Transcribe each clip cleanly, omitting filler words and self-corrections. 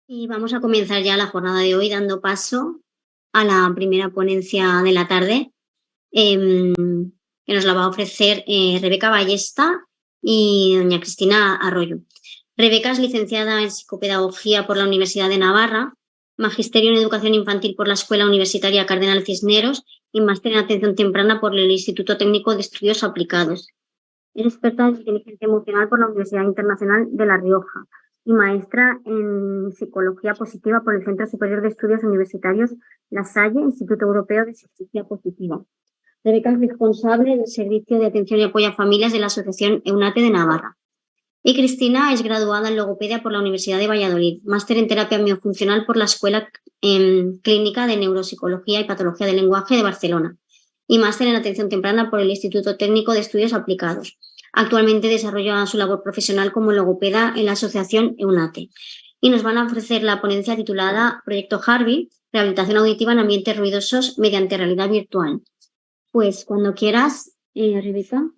Y vamos a comenzar ya la jornada de hoy dando paso a la primera ponencia de la tarde, que nos la va a ofrecer Rebeca Ballesta y doña Cristina Arroyo. Rebeca es licenciada en Psicopedagogía por la Universidad de Navarra, Magisterio en Educación Infantil por la Escuela Universitaria Cardenal Cisneros y Máster en Atención Temprana por el Instituto Técnico de Estudios Aplicados. Es experta en inteligencia emocional por la Universidad Internacional de La Rioja y maestra en Psicología Positiva por el Centro Superior de Estudios Universitarios La Salle, Instituto Europeo de Psicología Positiva. Rebeca es responsable del Servicio de Atención y Apoyo a Familias de la Asociación EUNATE de Navarra. Y Cristina es graduada en Logopedia por la Universidad de Valladolid, máster en Terapia Miofuncional por la Escuela Clínica de Neuropsicología y Patología del Lenguaje de Barcelona y máster en Atención Temprana por el Instituto Técnico de Estudios Aplicados. Actualmente desarrolla su labor profesional como logopeda en la asociación EUNATE. Y nos van a ofrecer la ponencia titulada Proyecto Harvey, rehabilitación auditiva en ambientes ruidosos mediante realidad virtual. Pues cuando quieras, Rebeca.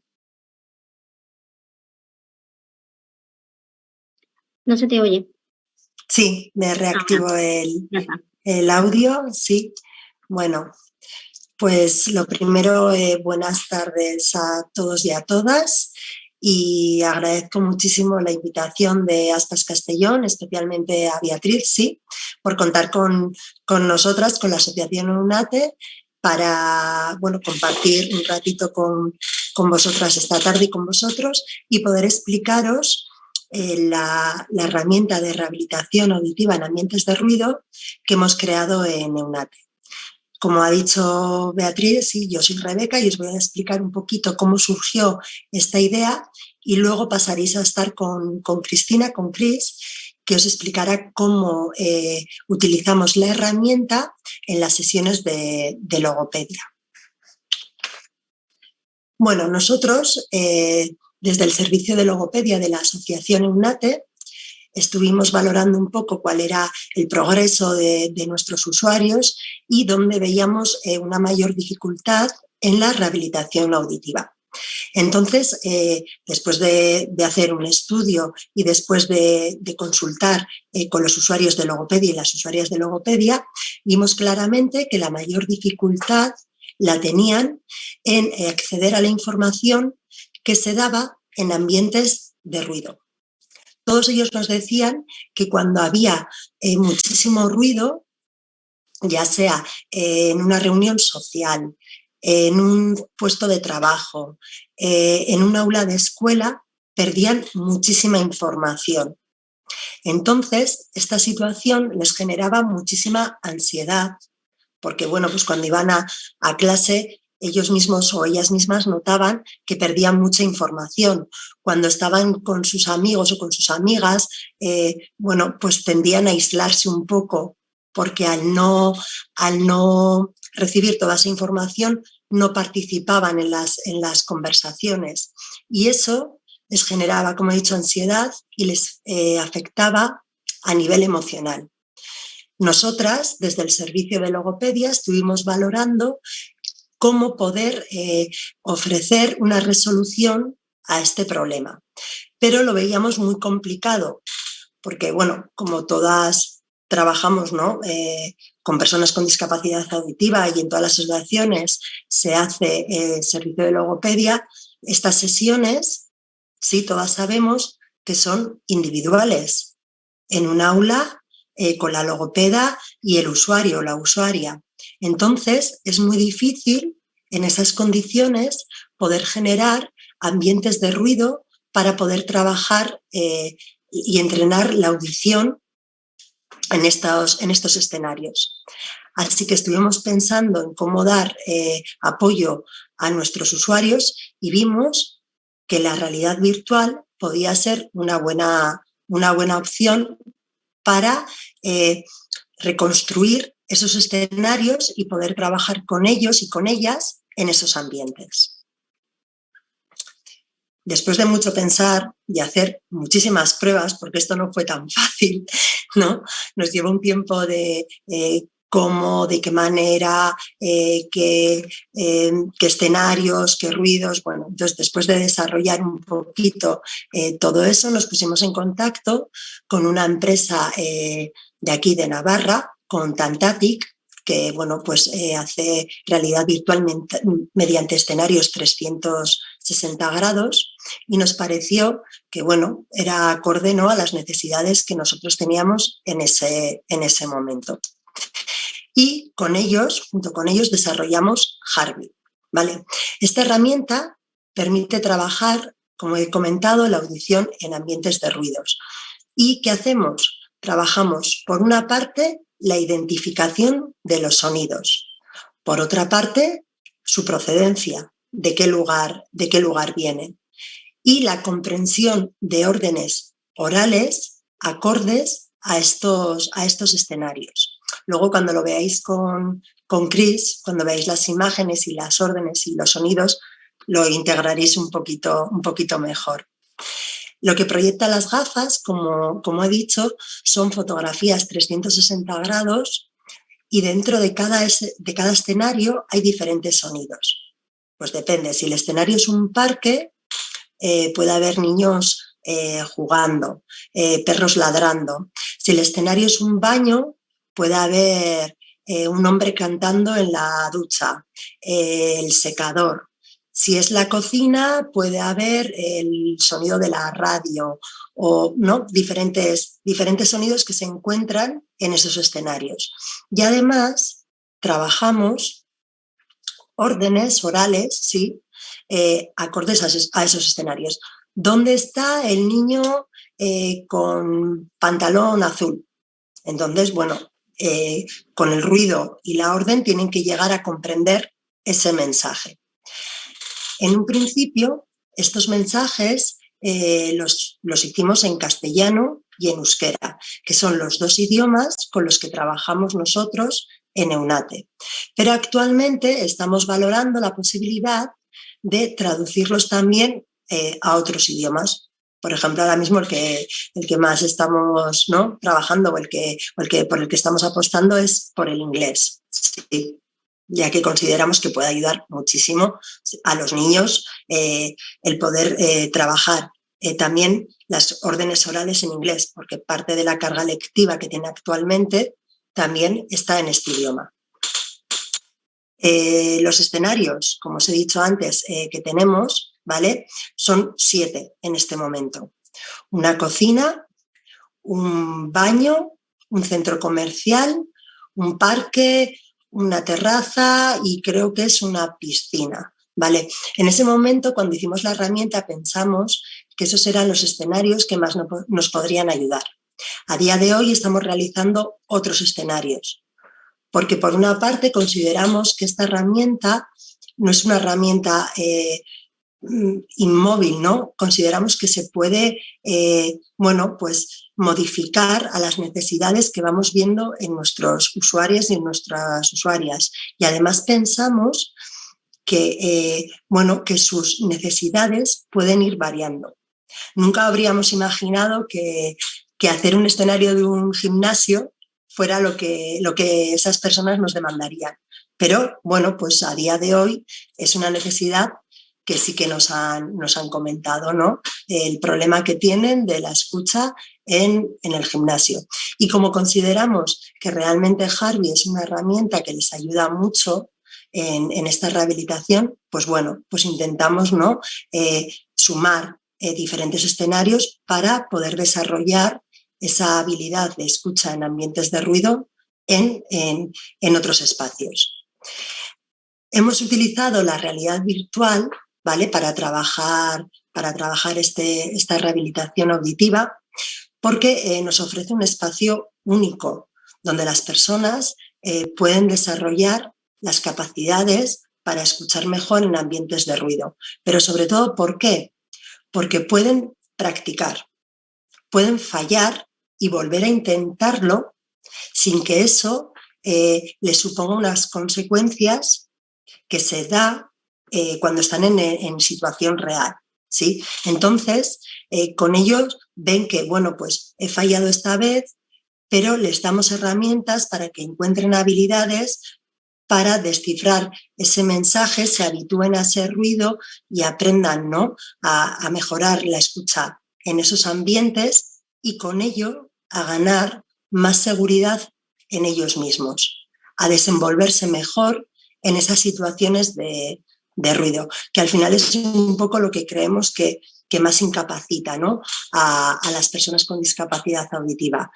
No se te oye. Sí, me reactivo el audio, sí. Bueno, pues lo primero, buenas tardes a todos y a todas, y agradezco muchísimo la invitación de Aspas Castellón, especialmente a Beatriz, sí, por contar con nosotras, con la Asociación EUNATE, para compartir un ratito con vosotras esta tarde y con vosotros y poder explicaros la herramienta de rehabilitación auditiva en ambientes de ruido que hemos creado en EUNATE. Como ha dicho Beatriz, sí, yo soy Rebeca y os voy a explicar un poquito cómo surgió esta idea y luego pasaréis a estar con Cristina, con Cris, que os explicará cómo utilizamos la herramienta en las sesiones de logopedia. Bueno, nosotros, desde el servicio de logopedia de la asociación EUNATE, estuvimos valorando un poco cuál era el progreso de nuestros usuarios y dónde veíamos una mayor dificultad en la rehabilitación auditiva. Entonces, después de hacer un estudio y después de consultar con los usuarios de logopedia y las usuarias de logopedia, vimos claramente que la mayor dificultad la tenían en acceder a la información que se daba en ambientes de ruido. Todos ellos nos decían que cuando había muchísimo ruido, ya sea en una reunión social, en un puesto de trabajo, en un aula de escuela, perdían muchísima información. Entonces, esta situación les generaba muchísima ansiedad, porque pues cuando iban a clase, ellos mismos o ellas mismas notaban que perdían mucha información. Cuando estaban con sus amigos o con sus amigas, pues tendían a aislarse un poco, porque al no recibir toda esa información no participaban en las conversaciones. Y eso les generaba, como he dicho, ansiedad y les afectaba a nivel emocional. Nosotras, desde el servicio de logopedia, estuvimos valorando cómo poder ofrecer una resolución a este problema. Pero lo veíamos muy complicado, porque, como todas trabajamos, ¿no? Con personas con discapacidad auditiva y en todas las asociaciones se hace servicio de logopedia, estas sesiones, sí, todas sabemos que son individuales, en un aula con la logopeda y el usuario o la usuaria. Entonces, es muy difícil en esas condiciones poder generar ambientes de ruido para poder trabajar y entrenar la audición en estos escenarios. Así que estuvimos pensando en cómo dar apoyo a nuestros usuarios y vimos que la realidad virtual podía ser una buena opción para reconstruir esos escenarios y poder trabajar con ellos y con ellas en esos ambientes. Después de mucho pensar y hacer muchísimas pruebas, porque esto no fue tan fácil, ¿no? Nos llevó un tiempo de cómo, de qué manera, qué escenarios, qué ruidos. Bueno, entonces después de desarrollar un poquito todo eso, nos pusimos en contacto con una empresa de aquí de Navarra, con Tantatic, que bueno, pues hace realidad virtual mediante escenarios 360 grados, y nos pareció que bueno, era acorde, ¿no?, a las necesidades que nosotros teníamos en ese momento. Y con ellos, junto con ellos, desarrollamos Harvey, ¿vale? Esta herramienta permite trabajar, como he comentado, la audición en ambientes de ruidos. ¿Y qué hacemos? Trabajamos, por una parte, la identificación de los sonidos. Por otra parte, su procedencia, de qué lugar vienen. Y la comprensión de órdenes orales acordes a estos escenarios. Luego, cuando lo veáis con Chris, cuando veáis las imágenes y las órdenes y los sonidos, lo integraréis un poquito mejor. Lo que proyecta las gafas, como he dicho, son fotografías 360 grados y dentro de cada escenario hay diferentes sonidos. Pues depende, si el escenario es un parque, puede haber niños jugando, perros ladrando. Si el escenario es un baño, puede haber un hombre cantando en la ducha, el secador. Si es la cocina, puede haber el sonido de la radio o ¿no? diferentes sonidos que se encuentran en esos escenarios. Y además trabajamos órdenes orales, ¿sí?, acordes a esos escenarios. ¿Dónde está el niño con pantalón azul? Entonces, bueno, con el ruido y la orden tienen que llegar a comprender ese mensaje. En un principio, estos mensajes los hicimos en castellano y en euskera, que son los dos idiomas con los que trabajamos nosotros en Eunate. Pero actualmente estamos valorando la posibilidad de traducirlos también a otros idiomas. Por ejemplo, ahora mismo el que más estamos, ¿no?, trabajando o por el que estamos apostando es por el inglés. Sí, ya que consideramos que puede ayudar muchísimo a los niños el poder trabajar también las órdenes orales en inglés, porque parte de la carga lectiva que tiene actualmente también está en este idioma. Los escenarios, como os he dicho antes, que tenemos, ¿vale?, son 7 en este momento. Una cocina, un baño, un centro comercial, un parque, una terraza y creo que es una piscina, ¿vale? En ese momento, cuando hicimos la herramienta, pensamos que esos eran los escenarios que más nos podrían ayudar. A día de hoy estamos realizando otros escenarios, porque por una parte consideramos que esta herramienta no es una herramienta inmóvil, ¿no? Consideramos que se puede, bueno, pues modificar a las necesidades que vamos viendo en nuestros usuarios y en nuestras usuarias. Y además pensamos que, bueno, que sus necesidades pueden ir variando. Nunca habríamos imaginado que hacer un escenario de un gimnasio fuera lo que esas personas nos demandarían. Pero, bueno, pues a día de hoy es una necesidad que sí que nos han comentado, ¿no?, el problema que tienen de la escucha en el gimnasio. Y como consideramos que realmente Harvey es una herramienta que les ayuda mucho en esta rehabilitación, pues bueno, pues intentamos, ¿no?, sumar diferentes escenarios para poder desarrollar esa habilidad de escucha en ambientes de ruido en otros espacios. Hemos utilizado la realidad virtual, ¿vale?, para trabajar esta rehabilitación auditiva, porque nos ofrece un espacio único donde las personas pueden desarrollar las capacidades para escuchar mejor en ambientes de ruido. Pero sobre todo, ¿por qué? Porque pueden practicar, pueden fallar y volver a intentarlo sin que eso les suponga unas consecuencias que se da cuando están en situación real, ¿sí? Entonces, con ellos ven que, bueno, pues he fallado esta vez, pero les damos herramientas para que encuentren habilidades para descifrar ese mensaje, se habitúen a ese ruido y aprendan, ¿no?, a mejorar la escucha en esos ambientes y con ello a ganar más seguridad en ellos mismos, a desenvolverse mejor en esas situaciones de ruido, que al final es un poco lo que creemos que más incapacita, ¿no?, a las personas con discapacidad auditiva.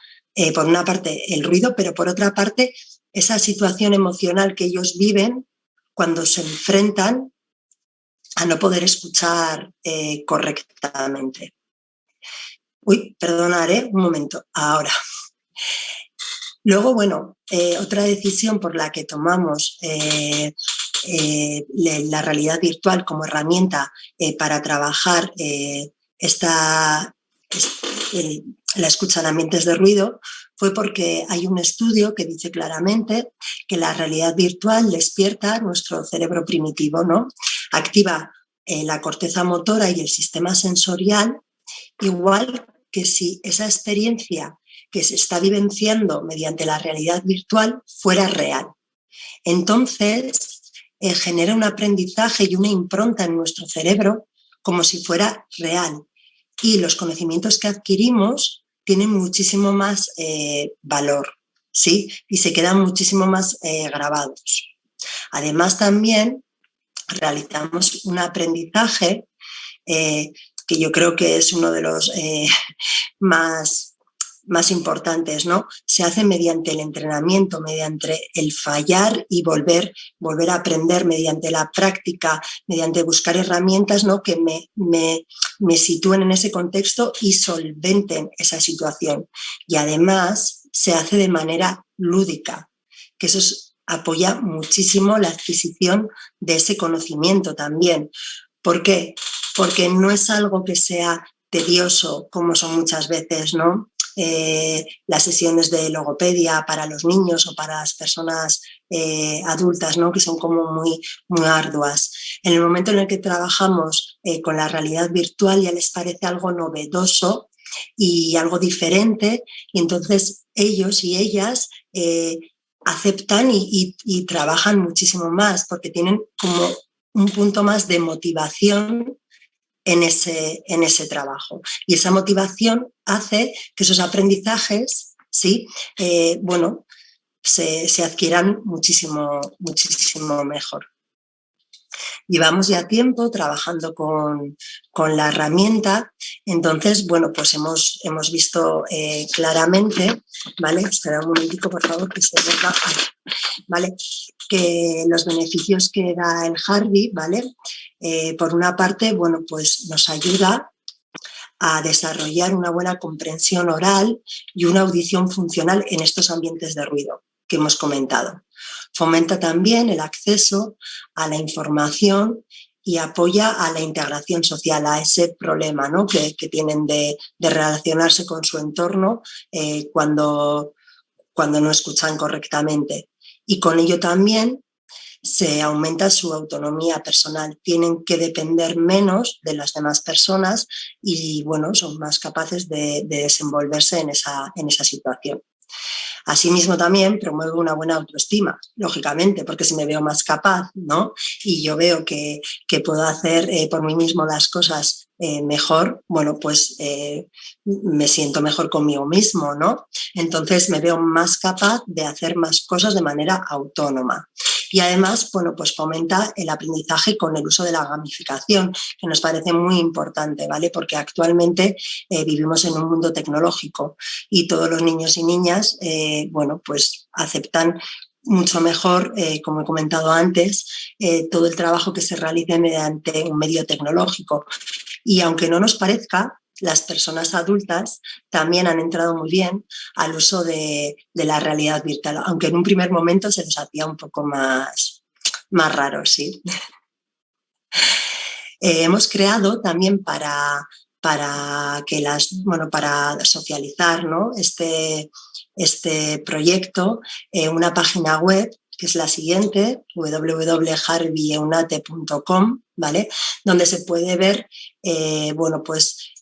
Por una parte el ruido, pero por otra parte esa situación emocional que ellos viven cuando se enfrentan a no poder escuchar correctamente. Uy, perdonad, un momento, ahora. Luego, bueno, otra decisión por la que tomamos la realidad virtual como herramienta para trabajar la escucha en ambientes de ruido fue porque hay un estudio que dice claramente que la realidad virtual despierta nuestro cerebro primitivo, ¿no? Activa la corteza motora y el sistema sensorial, igual que si esa experiencia que se está vivenciando mediante la realidad virtual fuera real. Entonces, genera un aprendizaje y una impronta en nuestro cerebro como si fuera real. Y los conocimientos que adquirimos tienen muchísimo más valor, ¿sí? Y se quedan muchísimo más grabados. Además, también realizamos un aprendizaje que yo creo que es uno de los más importantes, ¿no? Se hace mediante el entrenamiento, mediante el fallar y volver a aprender, mediante la práctica, mediante buscar herramientas, ¿no?, que me sitúen en ese contexto y solventen esa situación. Y además se hace de manera lúdica, que eso apoya muchísimo la adquisición de ese conocimiento también. ¿Por qué? Porque no es algo que sea tedioso, como son muchas veces, ¿no?, las sesiones de logopedia para los niños o para las personas adultas, ¿no?, que son como muy arduas. En el momento en el que trabajamos con la realidad virtual ya les parece algo novedoso y algo diferente, y entonces ellos y ellas aceptan y trabajan muchísimo más porque tienen como un punto más de motivación en ese trabajo. Y esa motivación hace que esos aprendizajes, ¿sí?, bueno, se adquieran muchísimo mejor. Llevamos ya tiempo trabajando con la herramienta, entonces, bueno, pues hemos visto claramente, ¿vale? Espera un momentico, por favor, que se venga, ¿vale?, que los beneficios que da el Harvey, ¿vale? Por una parte, bueno, pues nos ayuda a desarrollar una buena comprensión oral y una audición funcional en estos ambientes de ruido que hemos comentado. Fomenta también el acceso a la información y apoya a la integración social, a ese problema, ¿no?, que tienen de relacionarse con su entorno cuando no escuchan correctamente. Y con ello también se aumenta su autonomía personal. Tienen que depender menos de las demás personas y, bueno, son más capaces de desenvolverse en esa situación. Asimismo, también promueve una buena autoestima, lógicamente, porque si me veo más capaz, ¿no?, y yo veo que puedo hacer por mí mismo las cosas mejor, bueno, pues me siento mejor conmigo mismo, ¿no? Entonces me veo más capaz de hacer más cosas de manera autónoma. Y además, bueno, pues fomenta el aprendizaje con el uso de la gamificación, que nos parece muy importante, ¿vale? Porque actualmente vivimos en un mundo tecnológico y todos los niños y niñas, bueno, pues aceptan mucho mejor, como he comentado antes, todo el trabajo que se realice mediante un medio tecnológico. Y aunque no nos parezca, las personas adultas también han entrado muy bien al uso de la realidad virtual, aunque en un primer momento se les hacía un poco más raro, sí. Hemos creado también para socializar, ¿no?, este proyecto, una página web que es la siguiente, www.harveyeunate.com, ¿vale?, donde se puede ver, bueno, pues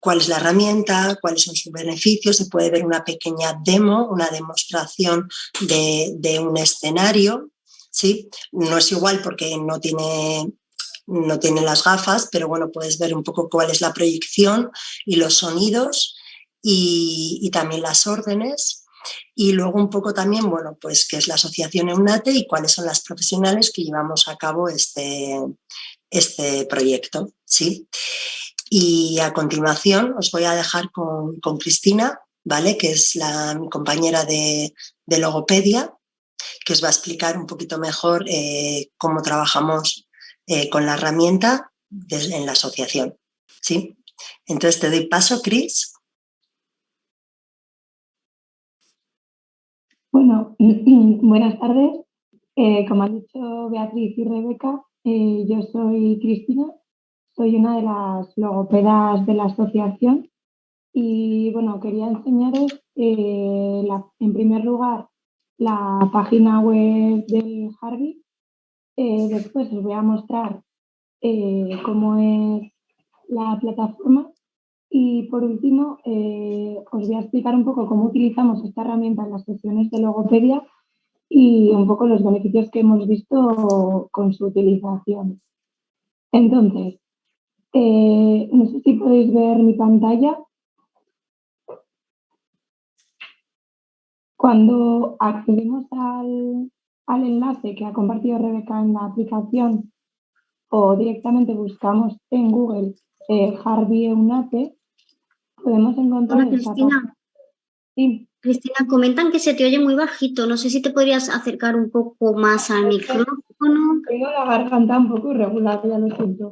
cuál es la herramienta, cuáles son sus beneficios, se puede ver una pequeña demo, una demostración de un escenario, ¿sí? No es igual porque no tiene las gafas, pero bueno, puedes ver un poco cuál es la proyección y los sonidos y también las órdenes. Y luego un poco también, bueno, pues qué es la asociación EUNATE y cuáles son las profesionales que llevamos a cabo este proyecto, ¿sí? Y a continuación os voy a dejar con Cristina, ¿vale? Que es mi compañera de logopedia, que os va a explicar un poquito mejor cómo trabajamos con la herramienta en la asociación, ¿sí? Entonces te doy paso, Cris. Bueno, buenas tardes. Como han dicho Beatriz y Rebeca, yo soy Cristina, soy una de las logopedas de la asociación y bueno, quería enseñaros en primer lugar la página web del Harvey. Después os voy a mostrar cómo es la plataforma y por último os voy a explicar un poco cómo utilizamos esta herramienta en las sesiones de logopedia y un poco los beneficios que hemos visto con su utilización. Entonces, no sé si podéis ver mi pantalla. Cuando accedemos al enlace que ha compartido Rebeca en la aplicación o directamente buscamos en Google Harvey EUNATE, podemos encontrar Hola, esta Cristina. página. Sí. Cristina, comentan que se te oye muy bajito. No sé si te podrías acercar un poco más al micrófono. Tengo la garganta un poco irregular, ya lo siento.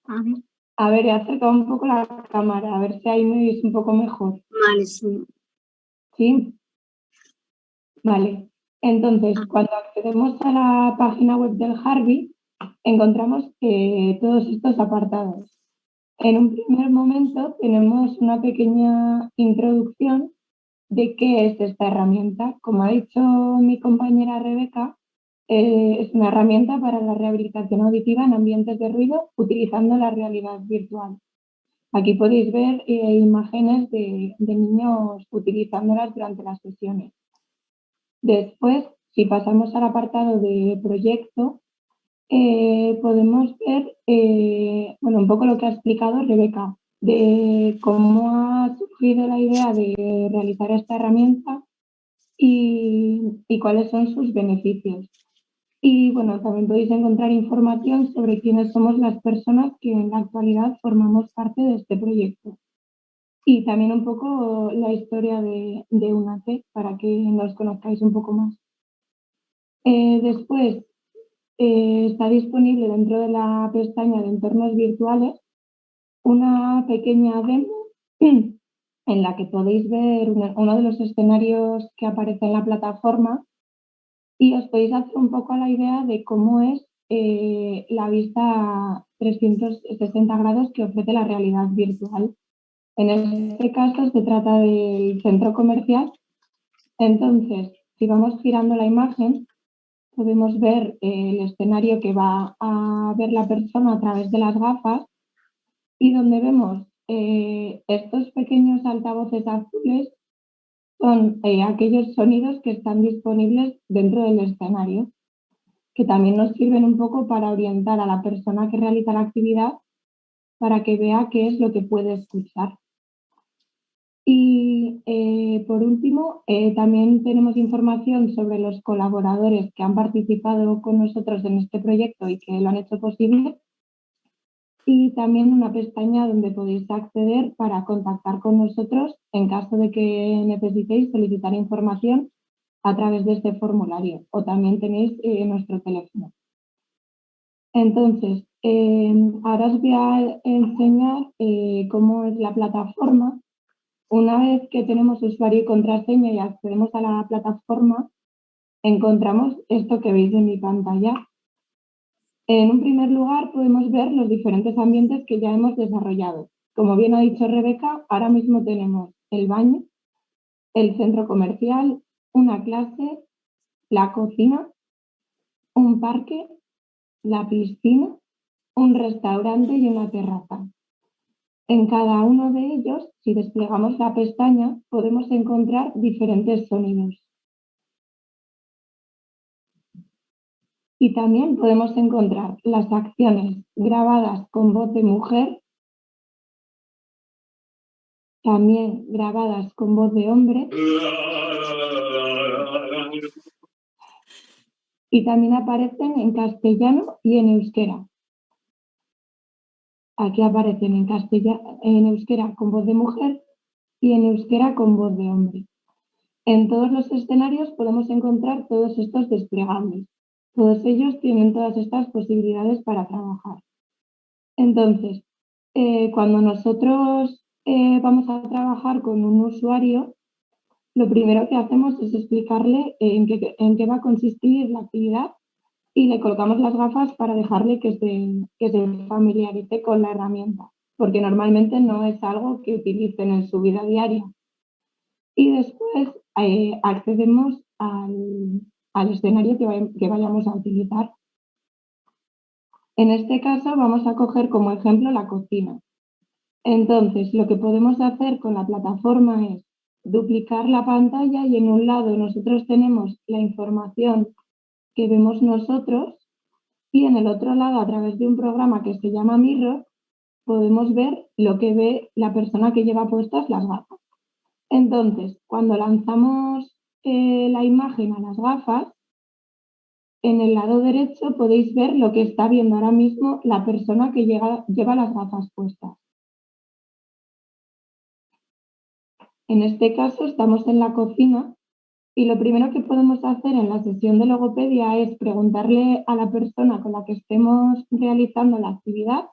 A ver. A ver, he acercado un poco la cámara, a ver si ahí me veis un poco mejor. Vale, sí. ¿Sí? Vale. Entonces, cuando accedemos a la página web del Harvey, encontramos todos estos apartados. En un primer momento tenemos una pequeña introducción de qué es esta herramienta. Como ha dicho mi compañera Rebeca, es una herramienta para la rehabilitación auditiva en ambientes de ruido utilizando la realidad virtual. Aquí podéis ver imágenes de niños utilizándolas durante las sesiones. Después, si pasamos al apartado de proyecto, podemos ver bueno, un poco lo que ha explicado Rebeca, de cómo ha surgido la idea de realizar esta herramienta y cuáles son sus beneficios. Y bueno, también podéis encontrar información sobre quiénes somos las personas que en la actualidad formamos parte de este proyecto. Y también un poco la historia de EUNATE para que nos conozcáis un poco más. Después está disponible dentro de la pestaña de entornos virtuales una pequeña demo en la que podéis ver uno de los escenarios que aparece en la plataforma y os podéis hacer un poco a la idea de cómo es la vista 360 grados que ofrece la realidad virtual. En este caso se trata del centro comercial. Entonces, si vamos girando la imagen, podemos ver el escenario que va a ver la persona a través de las gafas y donde vemos estos pequeños altavoces azules son aquellos sonidos que están disponibles dentro del escenario, que también nos sirven un poco para orientar a la persona que realiza la actividad para que vea qué es lo que puede escuchar. Y por último, también tenemos información sobre los colaboradores que han participado con nosotros en este proyecto y que lo han hecho posible. Y también una pestaña donde podéis acceder para contactar con nosotros en caso de que necesitéis solicitar información a través de este formulario. O también tenéis nuestro teléfono. Entonces, ahora os voy a enseñar cómo es la plataforma. Una vez que tenemos usuario y contraseña y accedemos a la plataforma, encontramos esto que veis en mi pantalla. En un primer lugar, podemos ver los diferentes ambientes que ya hemos desarrollado. Como bien ha dicho Rebeca, ahora mismo tenemos el baño, el centro comercial, una clase, la cocina, un parque, la piscina, un restaurante y una terraza. En cada uno de ellos, si desplegamos la pestaña, podemos encontrar diferentes sonidos. Y también podemos encontrar las acciones grabadas con voz de mujer, también grabadas con voz de hombre, y también aparecen en castellano y en euskera. Aquí aparecen en euskera con voz de mujer y en euskera con voz de hombre. En todos los escenarios podemos encontrar todos estos desplegables. Todos ellos tienen todas estas posibilidades para trabajar. Entonces, cuando nosotros vamos a trabajar con un usuario, lo primero que hacemos es explicarle en qué va a consistir la actividad y le colocamos las gafas para dejarle que se familiarice con la herramienta, porque normalmente no es algo que utilicen en su vida diaria. Y después accedemos al escenario que vayamos a utilizar. En este caso vamos a coger como ejemplo la cocina. Entonces, lo que podemos hacer con la plataforma es duplicar la pantalla y en un lado nosotros tenemos la información que vemos nosotros y en el otro lado, a través de un programa que se llama Mirror, podemos ver lo que ve la persona que lleva puestas las gafas. Entonces, cuando lanzamos la imagen a las gafas, en el lado derecho podéis ver lo que está viendo ahora mismo la persona que lleva las gafas puestas. En este caso estamos en la cocina y lo primero que podemos hacer en la sesión de logopedia es preguntarle a la persona con la que estemos realizando la actividad,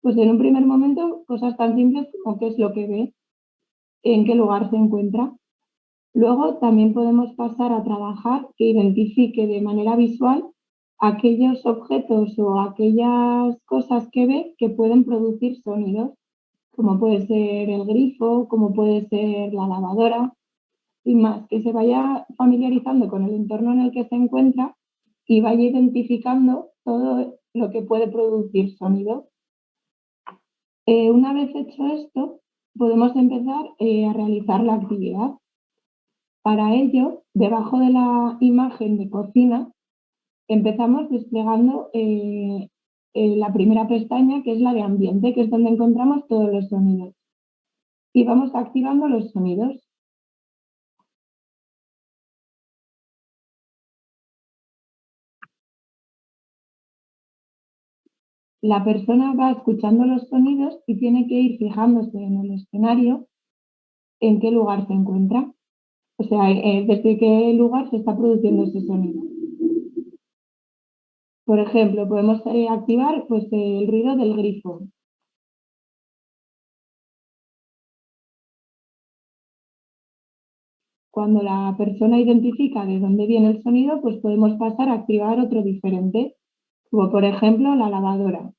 pues en un primer momento cosas tan simples como qué es lo que ve, en qué lugar se encuentra. Luego también podemos pasar a trabajar que identifique de manera visual aquellos objetos o aquellas cosas que ve que pueden producir sonidos, como puede ser el grifo, como puede ser la lavadora, y más, que se vaya familiarizando con el entorno en el que se encuentra y vaya identificando todo lo que puede producir sonido. Una vez hecho esto, podemos empezar a realizar la actividad. Para ello, debajo de la imagen de cocina, empezamos desplegando la primera pestaña, que es la de ambiente, que es donde encontramos todos los sonidos. Y vamos activando los sonidos. La persona va escuchando los sonidos y tiene que ir fijándose en el escenario en qué lugar se encuentra. O sea, desde qué lugar se está produciendo ese sonido. Por ejemplo, podemos activar pues, el ruido del grifo. Cuando la persona identifica de dónde viene el sonido, pues podemos pasar a activar otro diferente, como por ejemplo la lavadora.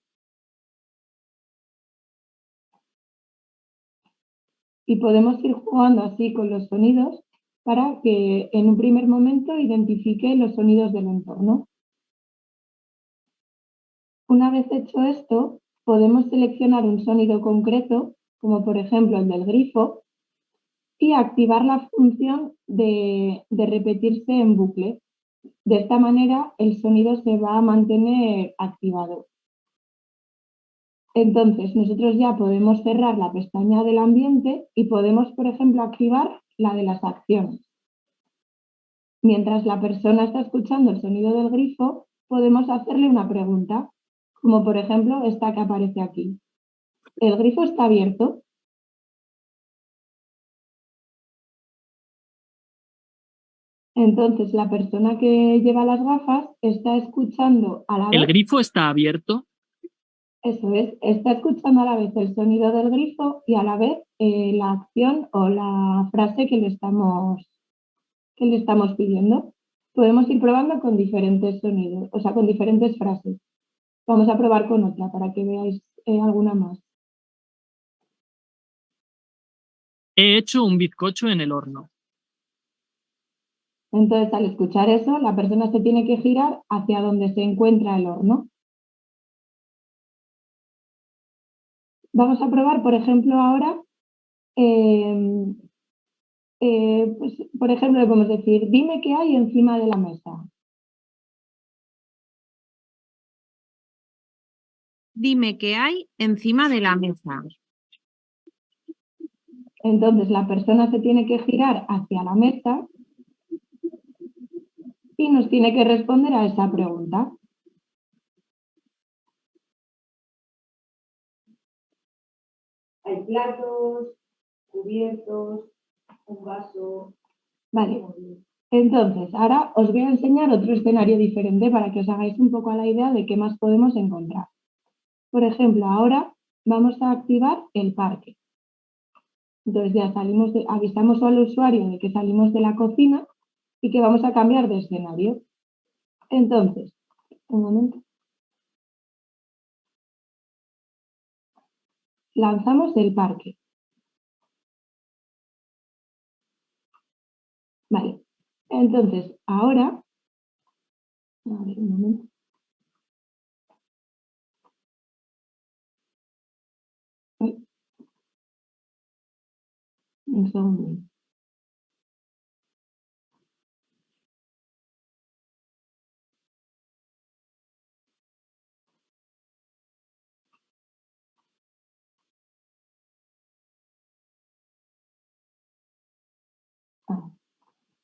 Y podemos ir jugando así con los sonidos para que en un primer momento identifique los sonidos del entorno. Una vez hecho esto, podemos seleccionar un sonido concreto, como por ejemplo el del grifo, y activar la función de repetirse en bucle. De esta manera, el sonido se va a mantener activado. Entonces, nosotros ya podemos cerrar la pestaña del ambiente y podemos, por ejemplo, activar la de las acciones. Mientras la persona está escuchando el sonido del grifo, podemos hacerle una pregunta, como por ejemplo esta que aparece aquí. ¿El grifo está abierto? Entonces, la persona que lleva las gafas está escuchando a la vez... ¿El grifo está abierto? Eso es, está escuchando a la vez el sonido del grifo y a la vez la acción o la frase que le estamos pidiendo. Podemos ir probando con diferentes sonidos, o sea, con diferentes frases. Vamos a probar con otra para que veáis alguna más. He hecho un bizcocho en el horno. Entonces, al escuchar eso, la persona se tiene que girar hacia donde se encuentra el horno. Vamos a probar, por ejemplo, ahora, pues, por ejemplo, le podemos decir, dime qué hay encima de la mesa. Dime qué hay encima de la mesa. Entonces la persona se tiene que girar hacia la mesa y nos tiene que responder a esa pregunta. Hay platos, cubiertos, un vaso. Vale. Entonces, ahora os voy a enseñar otro escenario diferente para que os hagáis un poco a la idea de qué más podemos encontrar. Por ejemplo, ahora vamos a activar el parque. Entonces ya avisamos al usuario de que salimos de la cocina y que vamos a cambiar de escenario. Entonces, un momento. Lanzamos el parque. Vale. Entonces, ahora, a ver, un momento. Un segundo.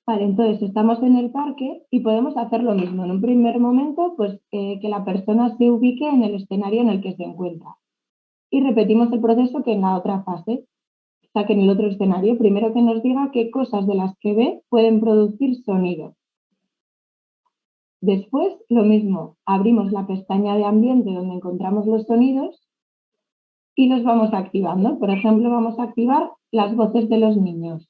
Vale, entonces estamos en el parque y podemos hacer lo mismo. En un primer momento, pues que la persona se ubique en el escenario en el que se encuentra. Y repetimos el proceso que en la otra fase, o sea, que en el otro escenario, primero que nos diga qué cosas de las que ve pueden producir sonido. Después, lo mismo, abrimos la pestaña de ambiente donde encontramos los sonidos y los vamos activando. Por ejemplo, vamos a activar las voces de los niños.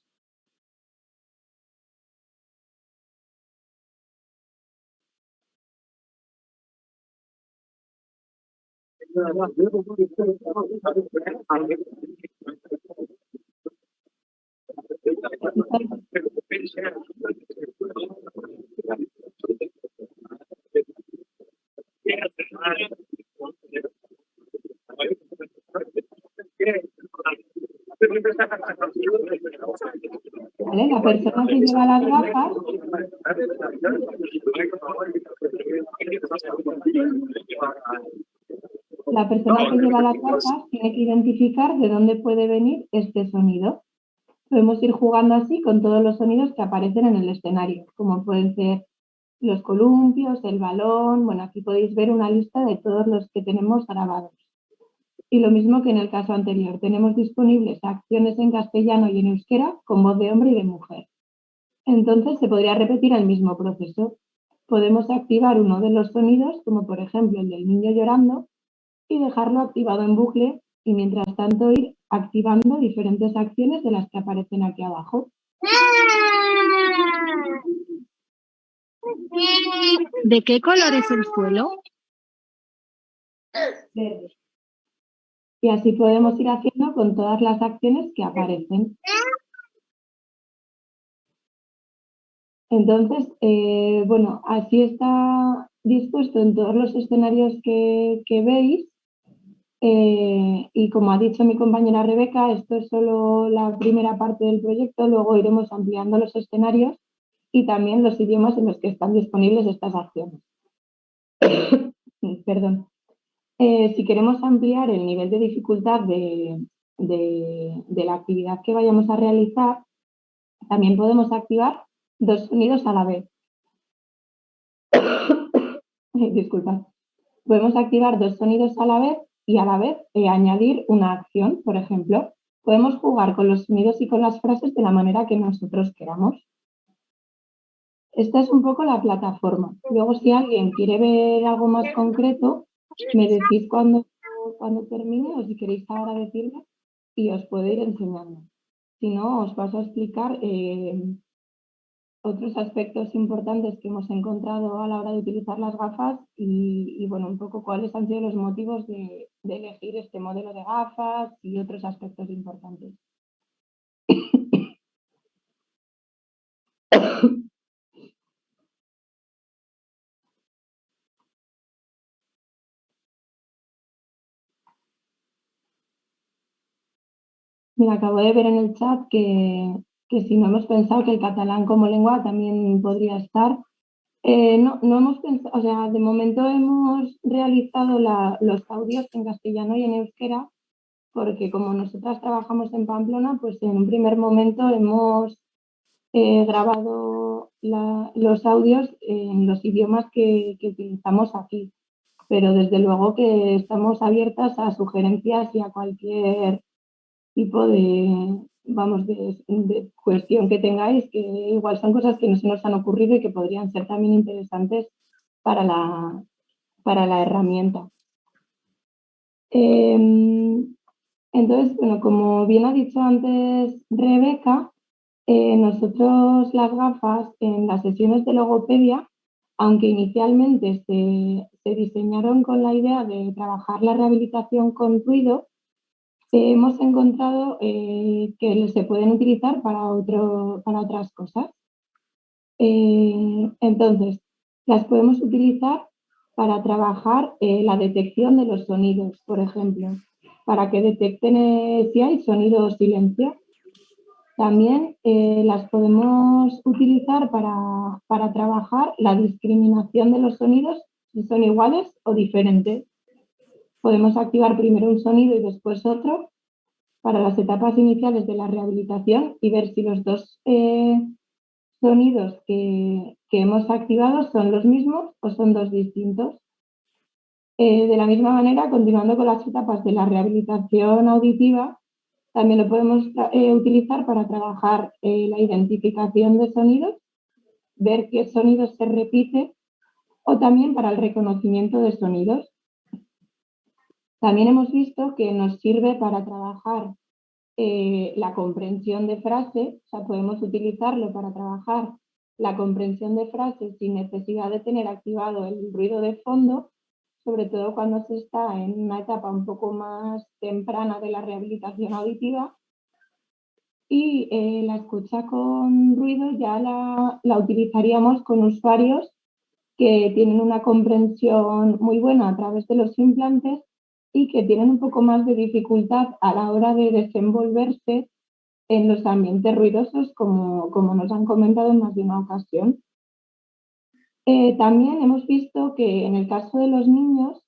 ¿Vale? La persona que lleva las gafas tiene que identificar de dónde puede venir este sonido. Podemos ir jugando así con todos los sonidos que aparecen en el escenario, como pueden ser los columpios, el balón. Bueno, aquí podéis ver una lista de todos los que tenemos grabados. Y lo mismo que en el caso anterior, tenemos disponibles acciones en castellano y en euskera con voz de hombre y de mujer. Entonces se podría repetir el mismo proceso. Podemos activar uno de los sonidos, como por ejemplo el del niño llorando, y dejarlo activado en bucle y mientras tanto ir activando diferentes acciones de las que aparecen aquí abajo. ¿De qué color es el suelo? Verde. Y así podemos ir haciendo con todas las acciones que aparecen. Entonces, bueno, así está dispuesto en todos los escenarios que veis. Y como ha dicho mi compañera Rebeca, esto es solo la primera parte del proyecto, luego iremos ampliando los escenarios y también los idiomas en los que están disponibles estas acciones. Perdón. Si queremos ampliar el nivel de dificultad de la actividad que vayamos a realizar, también podemos activar 2 sonidos a la vez. Disculpad. Podemos activar 2 sonidos a la vez y a la vez añadir una acción. Por ejemplo, podemos jugar con los sonidos y con las frases de la manera que nosotros queramos. Esta es un poco la plataforma. Luego, si alguien quiere ver algo más concreto, me decís cuando termine o si queréis ahora decirme y os puedo ir enseñando. Si no, os paso a explicar otros aspectos importantes que hemos encontrado a la hora de utilizar las gafas y bueno, un poco cuáles han sido los motivos de elegir este modelo de gafas y otros aspectos importantes. Mira, acabo de ver en el chat que si no hemos pensado que el catalán como lengua también podría estar. No hemos pensado, o sea, de momento hemos realizado los audios en castellano y en euskera, porque como nosotras trabajamos en Pamplona, pues en un primer momento hemos grabado los audios en los idiomas que utilizamos aquí. Pero desde luego que estamos abiertas a sugerencias y a cualquier tipo de cuestión que tengáis, que igual son cosas que no se nos han ocurrido y que podrían ser también interesantes para la herramienta. Entonces, bueno, como bien ha dicho antes Rebeca, nosotros las gafas en las sesiones de logopedia, aunque inicialmente se diseñaron con la idea de trabajar la rehabilitación con ruido, hemos encontrado que se pueden utilizar para otras cosas. Entonces, las podemos utilizar para trabajar la detección de los sonidos, por ejemplo, para que detecten si hay sonido o silencio. También las podemos utilizar para trabajar la discriminación de los sonidos, si son iguales o diferentes. Podemos activar primero un sonido y después otro para las etapas iniciales de la rehabilitación y ver si los dos sonidos que hemos activado son los mismos o son dos distintos. De la misma manera, continuando con las etapas de la rehabilitación auditiva, también lo podemos utilizar para trabajar la identificación de sonidos, ver qué sonidos se repiten o también para el reconocimiento de sonidos. También hemos visto que nos sirve para trabajar la comprensión de frases, o sea, podemos utilizarlo para trabajar la comprensión de frases sin necesidad de tener activado el ruido de fondo, sobre todo cuando se está en una etapa un poco más temprana de la rehabilitación auditiva. Y la escucha con ruido ya la utilizaríamos con usuarios que tienen una comprensión muy buena a través de los implantes y que tienen un poco más de dificultad a la hora de desenvolverse en los ambientes ruidosos, como nos han comentado en más de una ocasión. También hemos visto que en el caso de los niños,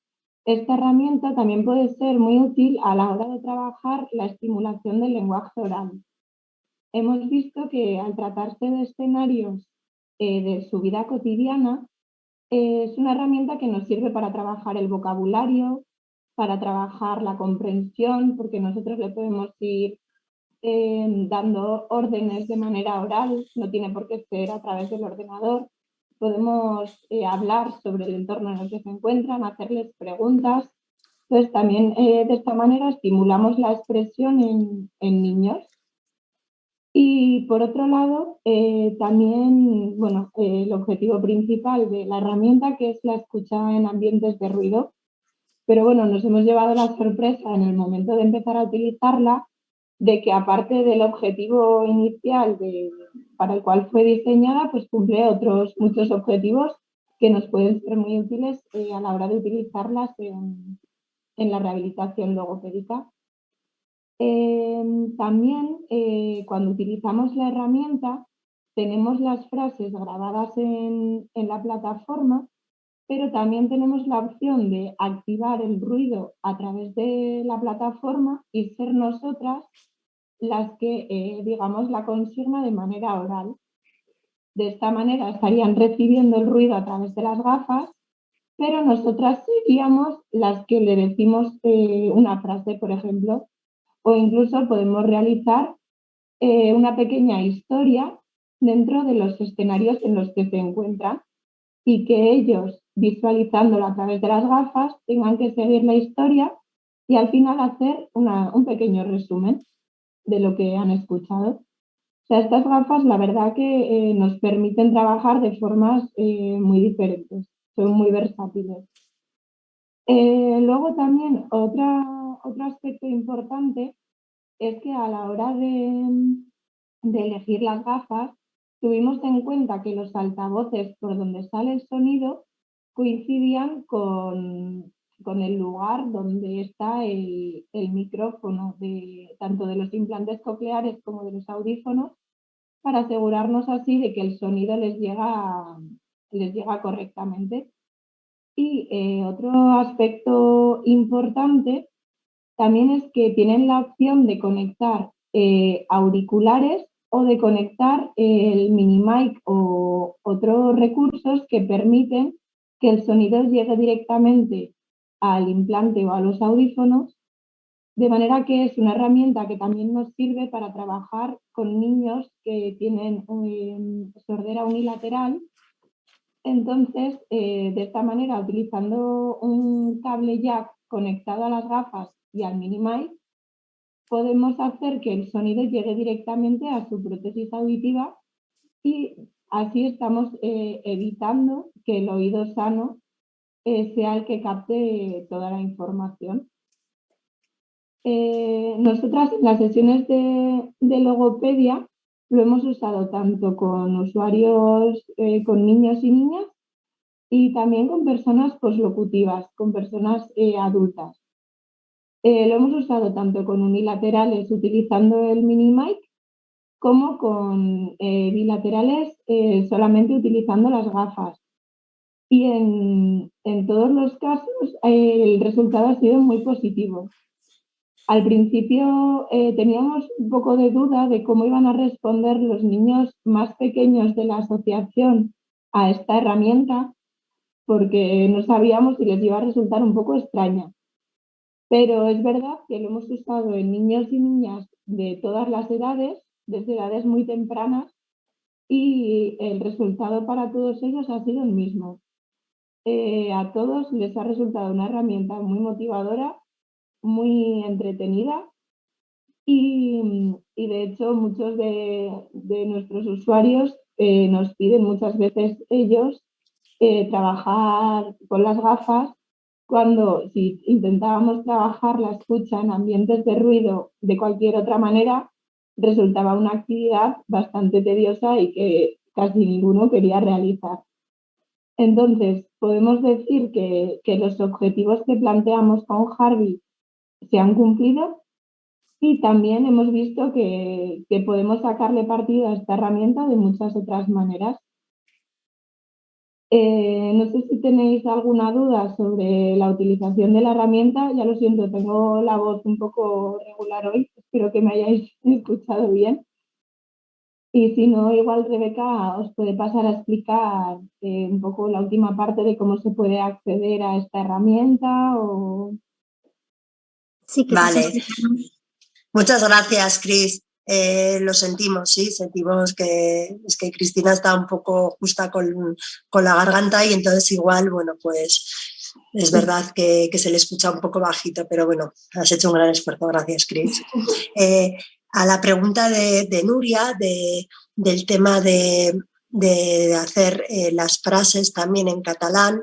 esta herramienta también puede ser muy útil a la hora de trabajar la estimulación del lenguaje oral. Hemos visto que al tratarse de escenarios de su vida cotidiana, es una herramienta que nos sirve para trabajar el vocabulario, para trabajar la comprensión, porque nosotros le podemos ir dando órdenes de manera oral, no tiene por qué ser a través del ordenador. Podemos hablar sobre el entorno en el que se encuentran, hacerles preguntas. Entonces, también de esta manera estimulamos la expresión en niños. Y por otro lado, también, bueno, el objetivo principal de la herramienta, que es la escucha en ambientes de ruido. Pero bueno, nos hemos llevado la sorpresa en el momento de empezar a utilizarla, de que aparte del objetivo inicial para el cual fue diseñada, pues cumple otros muchos objetivos que nos pueden ser muy útiles a la hora de utilizarlas en la rehabilitación logopédica. También cuando utilizamos la herramienta tenemos las frases grabadas en la plataforma, pero también tenemos la opción de activar el ruido a través de la plataforma y ser nosotras las que digamos la consigna de manera oral. De esta manera estarían recibiendo el ruido a través de las gafas, pero nosotras seríamos las que le decimos una frase, por ejemplo, o incluso podemos realizar una pequeña historia dentro de los escenarios en los que se encuentran y que ellos, visualizándolo a través de las gafas, tengan que seguir la historia y al final hacer un pequeño resumen de lo que han escuchado. O sea, estas gafas, la verdad que nos permiten trabajar de formas muy diferentes, son muy versátiles. Luego también otro aspecto importante es que a la hora de elegir las gafas, tuvimos en cuenta que los altavoces por donde sale el sonido coincidían con con el lugar donde está el micrófono, tanto de los implantes cocleares como de los audífonos, para asegurarnos así de que el sonido les llega correctamente. Y otro aspecto importante también es que tienen la opción de conectar auriculares o de conectar el mini mic o otros recursos que permiten que el sonido llegue directamente al implante o a los audífonos, de manera que es una herramienta que también nos sirve para trabajar con niños que tienen sordera unilateral. Entonces, de esta manera, utilizando un cable jack conectado a las gafas y al mini mic, podemos hacer que el sonido llegue directamente a su prótesis auditiva y así estamos evitando que el oído sano sea el que capte toda la información. Nosotras en las sesiones de logopedia lo hemos usado tanto con usuarios, con niños y niñas, y también con personas poslocutivas, con personas adultas. Lo hemos usado tanto con unilaterales utilizando el mini mic como con bilaterales solamente utilizando las gafas. Y en todos los casos el resultado ha sido muy positivo. Al principio teníamos un poco de duda de cómo iban a responder los niños más pequeños de la asociación a esta herramienta, porque no sabíamos si les iba a resultar un poco extraña. Pero es verdad que lo hemos usado en niños y niñas de todas las edades, desde edades muy tempranas, y el resultado para todos ellos ha sido el mismo. A todos les ha resultado una herramienta muy motivadora, muy entretenida y de hecho muchos de nuestros usuarios nos piden muchas veces ellos trabajar con las gafas cuando si intentábamos trabajar la escucha en ambientes de ruido de cualquier otra manera, resultaba una actividad bastante tediosa y que casi ninguno quería realizar. Entonces, podemos decir que los objetivos que planteamos con Harvey se han cumplido y también hemos visto que podemos sacarle partido a esta herramienta de muchas otras maneras. No sé si tenéis alguna duda sobre la utilización de la herramienta. Ya lo siento, tengo la voz un poco regular hoy. Espero que me hayáis escuchado bien. Y si no, igual Rebeca os puede pasar a explicar un poco la última parte de cómo se puede acceder a esta herramienta. Sí, que vale. Muchas gracias, Cris. Lo sentimos, sí, sentimos que es que Cristina está un poco justa con la garganta y entonces igual, bueno, pues es verdad que se le escucha un poco bajito, pero bueno, has hecho un gran esfuerzo. Gracias, Cris. A la pregunta de Nuria, del tema de hacer las frases también en catalán,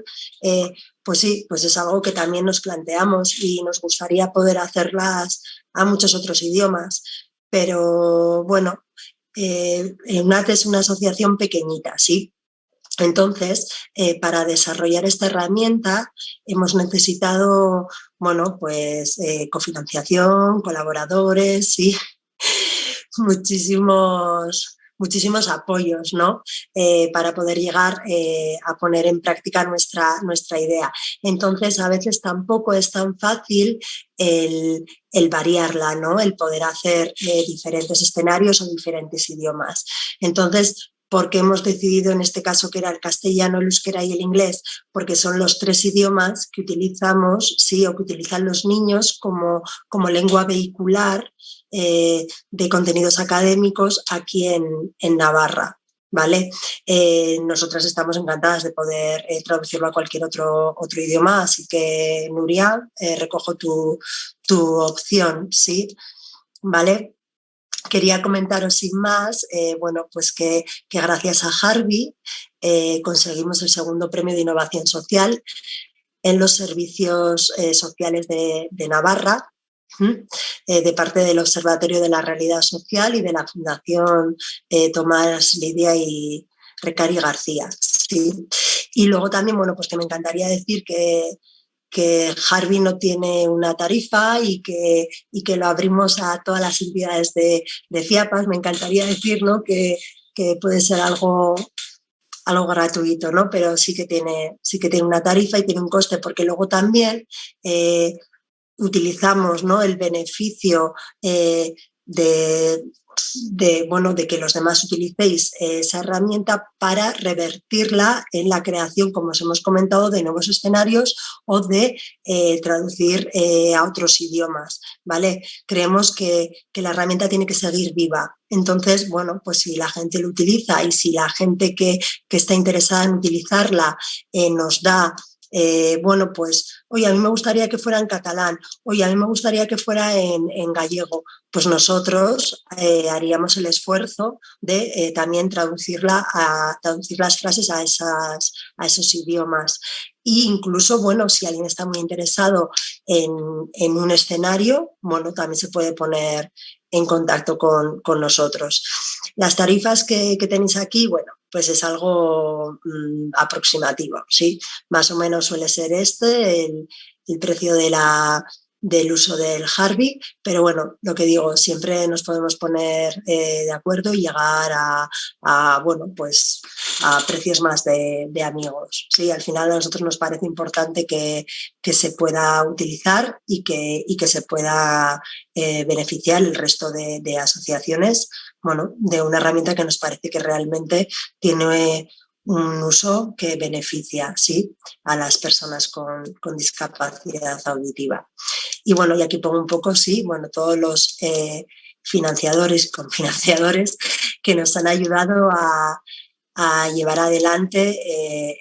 pues sí, pues es algo que también nos planteamos y nos gustaría poder hacerlas a muchos otros idiomas, pero bueno, EUNAT es una asociación pequeñita, ¿sí? Entonces, para desarrollar esta herramienta hemos necesitado, bueno, pues cofinanciación, colaboradores, ¿sí? muchísimos apoyos, ¿no? Para poder llegar a poner en práctica nuestra idea. Entonces, a veces tampoco es tan fácil el variarla, ¿no? El poder hacer diferentes escenarios o diferentes idiomas. Entonces, ¿por qué hemos decidido en este caso que era el castellano, el euskera y el inglés? Porque son los 3 idiomas que utilizamos, sí, o que utilizan los niños como lengua vehicular de contenidos académicos aquí en Navarra, ¿vale? Nosotras estamos encantadas de poder traducirlo a cualquier otro idioma, así que, Nuria, recojo tu opción, ¿sí? ¿Vale? Quería comentaros sin más, bueno, pues que gracias a Harvey conseguimos el segundo premio de innovación social en los servicios sociales de Navarra, de parte del Observatorio de la Realidad Social y de la Fundación Tomás Lidia y Recari García. ¿Sí? Y luego también, bueno, pues que me encantaría decir que que Harvey no tiene una tarifa y que lo abrimos a todas las entidades de FIAPAS. Me encantaría decir, ¿no?, que puede ser algo gratuito, ¿no? Pero sí que tiene una tarifa y tiene un coste, porque luego también utilizamos, ¿no?, el beneficio de que los demás utilicéis esa herramienta para revertirla en la creación, como os hemos comentado, de nuevos escenarios o de traducir a otros idiomas, ¿vale? Creemos que la herramienta tiene que seguir viva. Entonces, bueno, pues si la gente lo utiliza y si la gente que está interesada en utilizarla nos da bueno, pues, oye, a mí me gustaría que fuera en catalán, oye, a mí me gustaría que fuera en gallego, pues nosotros haríamos el esfuerzo de también traducir las frases a esos idiomas. E incluso, bueno, si alguien está muy interesado en un escenario, bueno, también se puede poner en contacto con nosotros. Las tarifas que tenéis aquí, bueno, pues es algo aproximativo, ¿sí? Más o menos suele ser el precio del uso del Harvey, pero bueno, lo que digo, siempre nos podemos poner de acuerdo y llegar bueno, pues a precios más de amigos. Sí, al final a nosotros nos parece importante que se pueda utilizar y que se pueda beneficiar el resto de asociaciones, bueno, de una herramienta que nos parece que realmente tiene un uso que beneficia, ¿sí?, a las personas con discapacidad auditiva. Y bueno, y aquí pongo un poco, sí, bueno, todos los financiadores que nos han ayudado a llevar adelante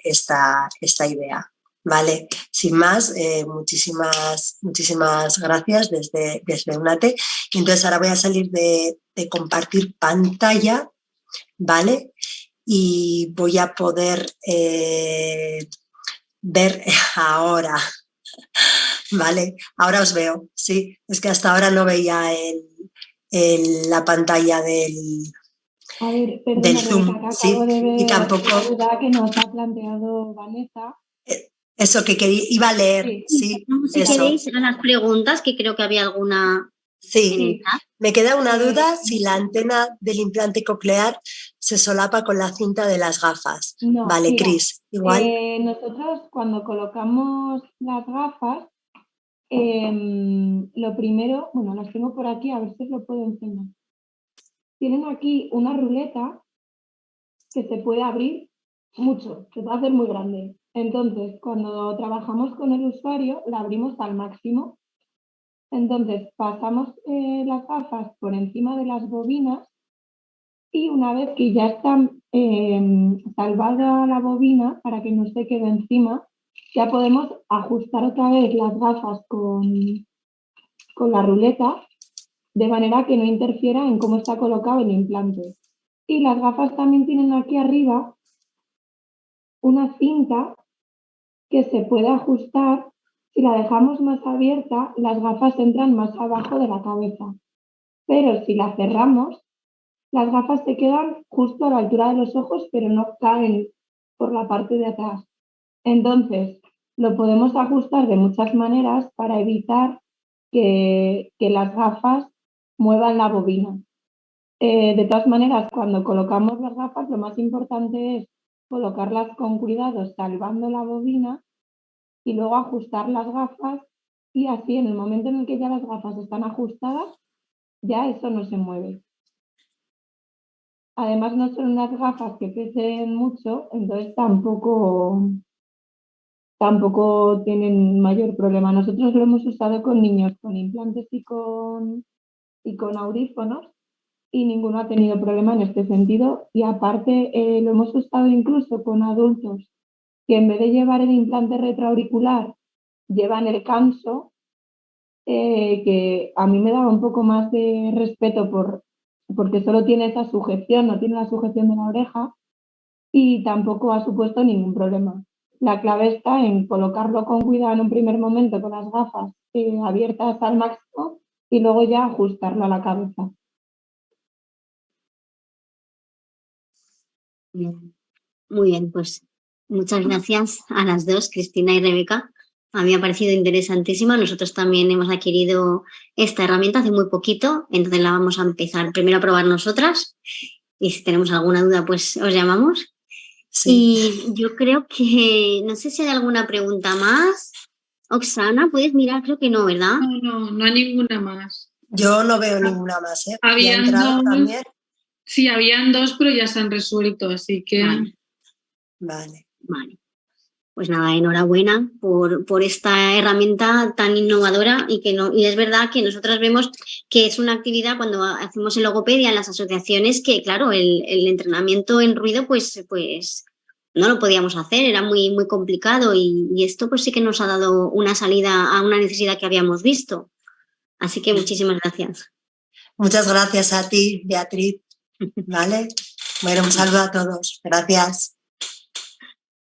esta idea. Vale, sin más, muchísimas gracias desde UNATE. Y entonces ahora voy a salir de compartir pantalla, ¿vale? Y voy a poder ver ahora, ¿vale? Ahora os veo, sí. Es que hasta ahora no veía la pantalla del Zoom, Rebeca, ¿sí? acabo de ver Y tampoco la duda que nos ha planteado Vanessa. Eso que iba a leer, sí, Si eso. queréis a las preguntas, que creo que había alguna Sí, en el chat. me queda una duda si la antena del implante coclear se solapa con la cinta de las gafas. No, vale, mira, Cris, igual. nosotros cuando colocamos las gafas, lo primero, bueno, las tengo por aquí, a ver si os lo puedo enseñar. Tienen aquí una ruleta que se puede abrir mucho, se puede hacer muy grande. Entonces, cuando trabajamos con el usuario, la abrimos al máximo. Entonces, pasamos las gafas por encima de las bobinas y una vez que ya está salvada la bobina para que no se quede encima, ya podemos ajustar otra vez las gafas con la ruleta de manera que no interfiera en cómo está colocado el implante. Y las gafas también tienen aquí arriba una cinta que se puede ajustar. Si la dejamos más abierta, las gafas entran más abajo de la cabeza. Pero si la cerramos, las gafas se quedan justo a la altura de los ojos, pero no caen por la parte de atrás. Entonces, lo podemos ajustar de muchas maneras para evitar que las gafas muevan la bobina. De todas maneras, cuando colocamos las gafas, lo más importante es colocarlas con cuidado, salvando la bobina y luego ajustar las gafas y así en el momento en el que ya las gafas están ajustadas, ya eso no se mueve. Además, no son unas gafas que pesen mucho, entonces tampoco tienen mayor problema. Nosotros lo hemos usado con niños con implantes y con audífonos y ninguno ha tenido problema en este sentido. Y aparte lo hemos usado incluso con adultos que en vez de llevar el implante retroauricular llevan el canso, que a mí me daba un poco más de respeto porque solo tiene esa sujeción, no tiene la sujeción de la oreja y tampoco ha supuesto ningún problema. La clave está en colocarlo con cuidado en un primer momento con las gafas abiertas al máximo y luego ya ajustarlo a la cabeza. Bien. Muy bien, pues muchas gracias a las dos, Cristina y Rebeca, A mí me ha parecido interesantísima. Nosotros también hemos adquirido esta herramienta hace muy poquito, entonces la vamos a empezar primero a probar nosotras y si tenemos alguna duda pues os llamamos. Sí. Y yo creo que, no sé si hay alguna pregunta más. Oksana, ¿puedes mirar? Creo que no, ¿verdad? No hay ninguna más. Yo no veo ninguna más, ¿eh? Habían ¿Ya ha entrado dos, también? sí, habían 2, pero ya se han resuelto, así que... Vale. Pues nada, enhorabuena por esta herramienta tan innovadora y es verdad que nosotras vemos que es una actividad cuando hacemos en logopedia en las asociaciones que, claro, el entrenamiento en ruido pues no lo podíamos hacer, era muy, muy complicado y esto pues sí que nos ha dado una salida a una necesidad que habíamos visto. Así que muchísimas gracias. Muchas gracias a ti, Beatriz. ¿Vale? Bueno, un saludo a todos. Gracias.